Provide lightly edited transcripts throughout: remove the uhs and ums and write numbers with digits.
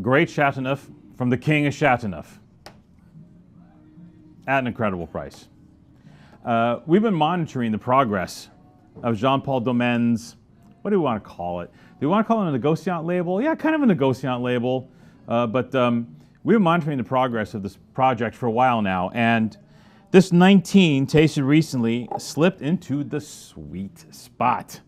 great Chateauneuf from the king of Chateauneuf at an incredible price. We've been monitoring the progress of Jean-Paul Daumen's, what do we want to call it? Do we want to call it a negociant label? Yeah, kind of a negociant label. But we've been monitoring the progress of this project for a while now. And this 19 tasted recently slipped into the sweet spot.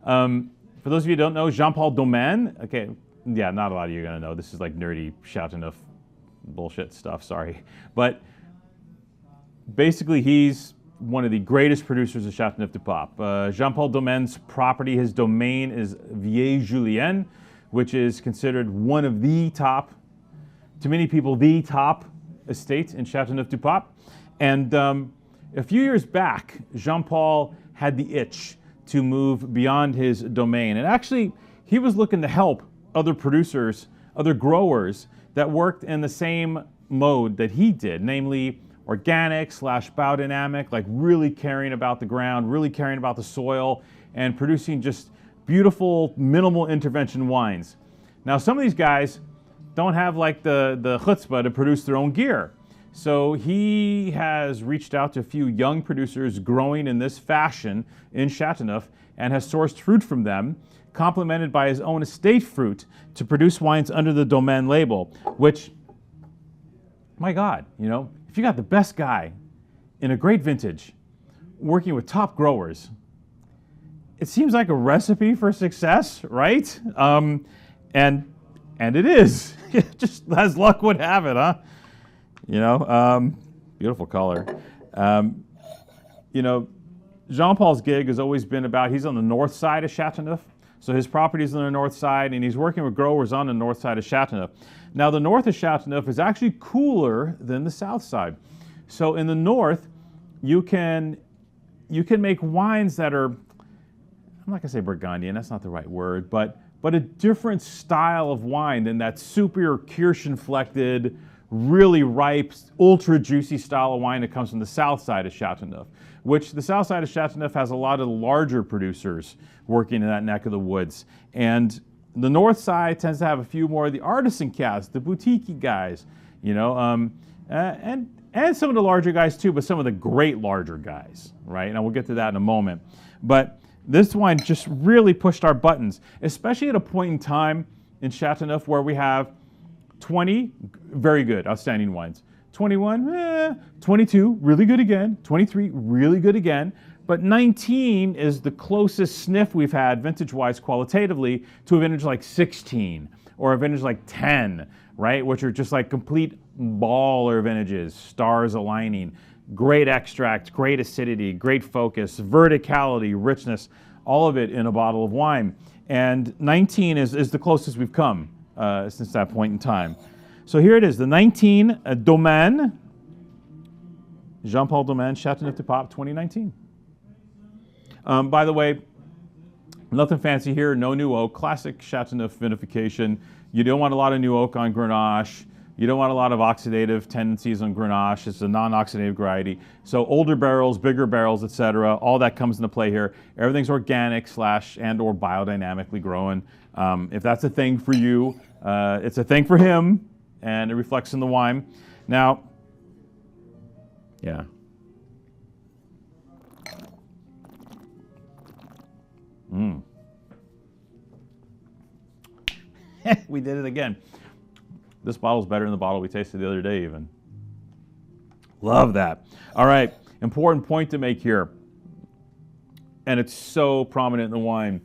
For those of you who don't know, Jean-Paul Daumen, okay, yeah, not a lot of you are going to know. This is like nerdy Chateauneuf bullshit stuff, sorry. But basically, he's one of the greatest producers of Chateauneuf du Pape. Jean-Paul Daumen's property, his domain is Vieille-Julienne, which is considered one of the top, to many people, the top estate in Chateauneuf du Pape. And a few years back, Jean-Paul had the itch to move beyond his domain. And actually, he was looking to help other producers, other growers that worked in the same mode that he did, namely organic / biodynamic, like really caring about the ground, really caring about the soil, and producing just beautiful, minimal intervention wines. Now, some of these guys don't have like the chutzpah to produce their own gear. So he has reached out to a few young producers growing in this fashion in Chateauneuf and has sourced fruit from them, complemented by his own estate fruit to produce wines under the Daumen label, which, my God, you know, if you got the best guy in a great vintage working with top growers, it seems like a recipe for success, right? And it is. Just as luck would have it, huh? You know, beautiful color. You know, Jean-Paul's gig has always been about, he's on the north side of Chateauneuf, so his property's on the north side, and he's working with growers on the north side of Chateauneuf. Now, the north of Chateauneuf is actually cooler than the south side. So in the north, you can make wines that are, I'm not gonna say Burgundian, that's not the right word, but a different style of wine than that super Kirschenflected, really ripe, ultra juicy style of wine that comes from the south side of Chateauneuf, which the south side of Chateauneuf has a lot of larger producers working in that neck of the woods. And the north side tends to have a few more of the artisan cast, the boutique guys, you know, and some of the larger guys too, but some of the great larger guys, right? And we'll get to that in a moment. But this wine just really pushed our buttons, especially at a point in time in Chateauneuf where we have 20 very good, outstanding wines. 21, 22, really good again. 23, really good again. But 19 is the closest sniff we've had vintage-wise qualitatively to a vintage like 16 or a vintage like 10, right? Which are just like complete baller vintages, stars aligning, great extract, great acidity, great focus, verticality, richness, all of it in a bottle of wine. And 19 is the closest we've come since that point in time. So here it is, the 19 Daumen, Jean-Paul Daumen, Chateauneuf du Pape 2019. By the way, nothing fancy here, no new oak, classic Chateauneuf vinification. You don't want a lot of new oak on Grenache. You don't want a lot of oxidative tendencies on Grenache. It's a non-oxidative variety. So older barrels, bigger barrels, etc., all that comes into play here. Everything's organic / and or biodynamically grown. If that's a thing for you, it's a thing for him, and it reflects in the wine. Now, yeah. We did it again. This bottle's better than the bottle we tasted the other day even. Love that. All right, important point to make here. And it's so prominent in the wine.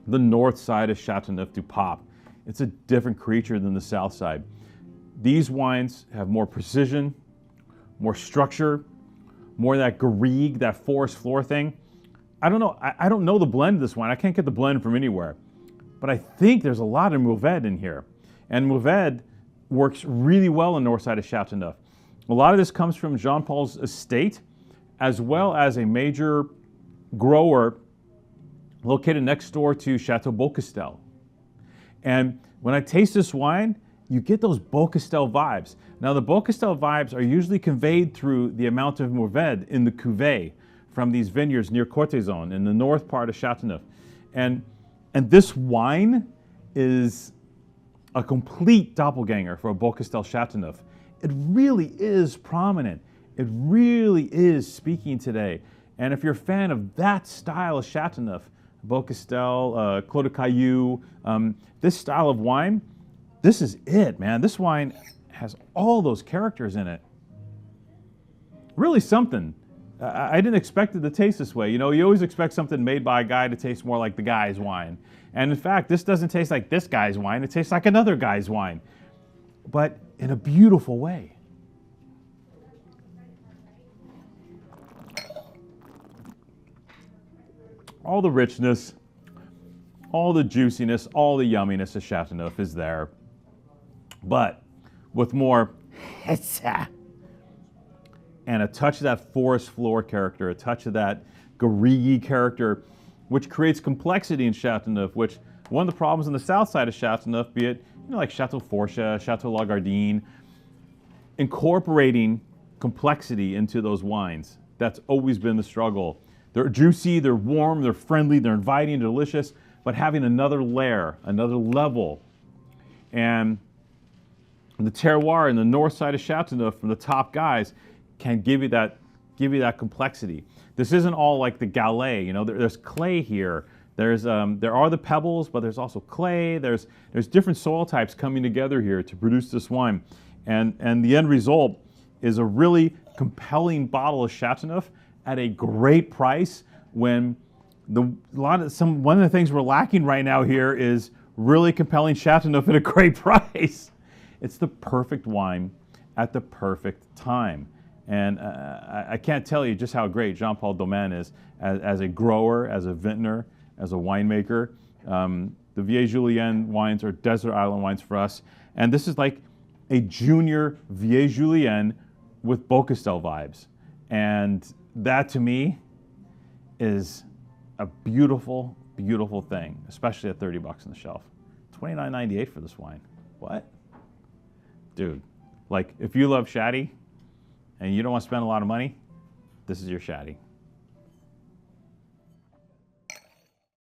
The north side of Chateauneuf du Pape. It's a different creature than the south side. These wines have more precision, more structure, more of that garrigue, that forest floor thing. I don't know. I don't know the blend of this wine. I can't get the blend from anywhere. But I think there's a lot of Mourvèdre in here. And Mourvèdre works really well on the north side of Chateauneuf. A lot of this comes from Jean-Paul's estate, as well as a major grower located next door to Chateau Beaucastel. And when I taste this wine, you get those Beaucastel vibes. Now, the Beaucastel vibes are usually conveyed through the amount of Mourvèdre in the cuvée from these vineyards near Cortezon in the north part of Chateauneuf. And this wine is a complete doppelganger for a Beaucastel Chateauneuf. It really is prominent. It really is speaking today. And if you're a fan of that style of Chateauneuf, Beaucastel, Clos de Caillou, this style of wine, this is it, man. This wine has all those characters in it. Really something. I didn't expect it to taste this way. You know, you always expect something made by a guy to taste more like the guy's wine. And in fact, this doesn't taste like this guy's wine. It tastes like another guy's wine, but in a beautiful way. All the richness, all the juiciness, all the yumminess of Chateauneuf is there, but with more and a touch of that forest floor character, a touch of that garrigue character, which creates complexity in Chateauneuf, which one of the problems on the south side of Chateauneuf, be it like Chateau Forcha, Chateau Lagardine, incorporating complexity into those wines. That's always been the struggle. They're juicy, they're warm, they're friendly, they're inviting, delicious, but having another layer, another level. And the terroir in the north side of Chateauneuf from the top guys can give you that complexity. This isn't all like the Gallet, you know, there's clay here. There are the pebbles, but there's also clay. There's different soil types coming together here to produce this wine. And the end result is a really compelling bottle of Chateauneuf at a great price when one of the things we're lacking right now here is really compelling Chateauneuf at a great price. It's the perfect wine at the perfect time. And I can't tell you just how great Jean-Paul Daumen is as a grower, as a vintner, as a winemaker. The Vieille Julienne wines are desert island wines for us. And this is like a junior Vieille Julienne with Beaucastel vibes. And that to me is a beautiful, beautiful thing, especially at 30 bucks on the shelf. $29.98 for this wine. What? Dude, like if you love Chatty, and you don't want to spend a lot of money, this is your Chatty.